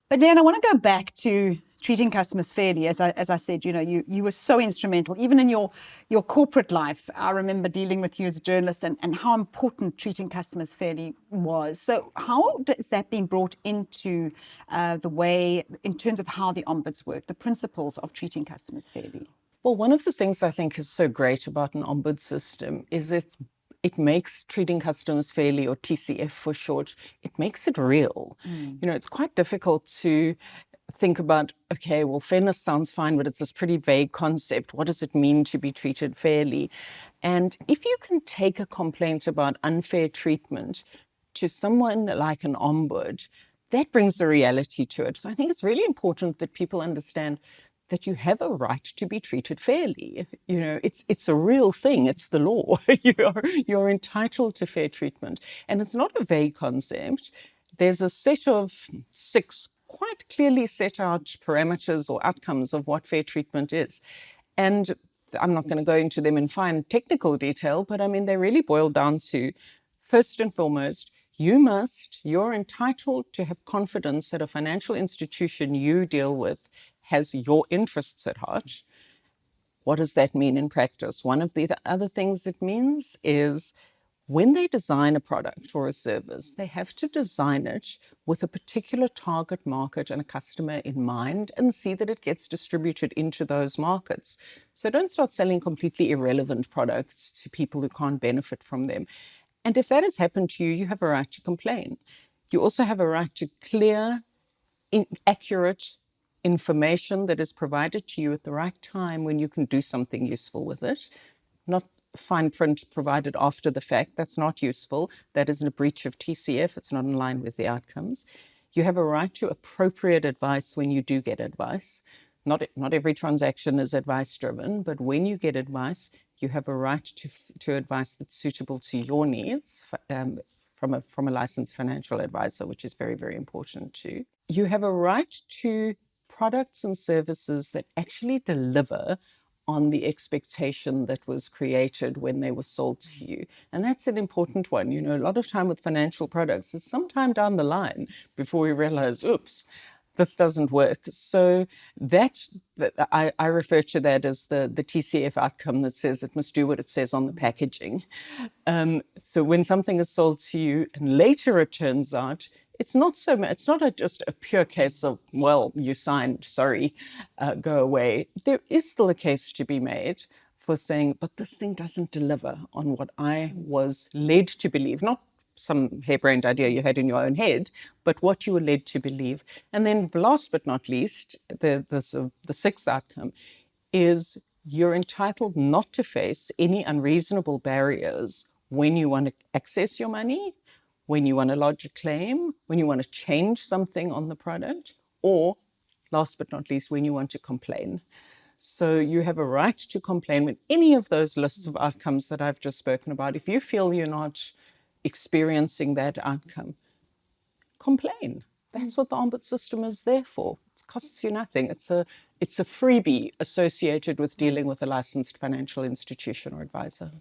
But Dan, I want to go back to treating customers fairly. As I said, you were so instrumental, even in your corporate life. I remember dealing with you as a journalist and how important treating customers fairly was. So how is that being brought into the way, in terms of how the ombuds work, the principles of treating customers fairly? Well, one of the things I think is so great about an ombud system is it makes treating customers fairly, or TCF for short, it makes it real. It's quite difficult to think about, okay, well, fairness sounds fine, but it's this pretty vague concept. What does it mean to be treated fairly? And if you can take a complaint about unfair treatment to someone like an ombud, that brings a reality to it. So I think it's really important that people understand that you have a right to be treated fairly. It's a real thing. It's the law. You're entitled to fair treatment. And it's not a vague concept. There's a set of 6 quite clearly set out parameters or outcomes of what fair treatment is. And I'm not going to go into them in fine technical detail, but I mean, they really boil down to, first and foremost, you're entitled to have confidence that a financial institution you deal with has your interests at heart. What does that mean in practice? One of the other things it means is when they design a product or a service, they have to design it with a particular target market and a customer in mind and see that it gets distributed into those markets. So don't start selling completely irrelevant products to people who can't benefit from them. And if that has happened to you, you have a right to complain. You also have a right to clear, accurate information that is provided to you at the right time when you can do something useful with it. Not fine print provided after the fact. That's not useful. That is a breach of TCF. It's not in line with the outcomes. You have a right to appropriate advice when you do get advice. Not every transaction is advice driven, but when you get advice, you have a right to advice that's suitable to your needs from a licensed financial advisor, which is very, very important too. You have a right to products and services that actually deliver on the expectation that was created when they were sold to you. And that's an important one. A lot of time with financial products, it's sometime down the line before we realize, oops, this doesn't work. So I refer to that as the TCF outcome that says it must do what it says on the packaging. So when something is sold to you and later it turns out it's not just a pure case of, well, you signed, sorry, go away. There is still a case to be made for saying, but this thing doesn't deliver on what I was led to believe, not some harebrained idea you had in your own head, but what you were led to believe. And then last but not least, the 6th outcome is you're entitled not to face any unreasonable barriers when you want to access your money, when you want to lodge a claim, when you want to change something on the product, or last but not least, when you want to complain. So you have a right to complain with any of those lists of outcomes that I've just spoken about. If you feel you're not experiencing that outcome, complain. That's what the Ombud system is there for. It costs you nothing. It's a freebie associated with dealing with a licensed financial institution or advisor.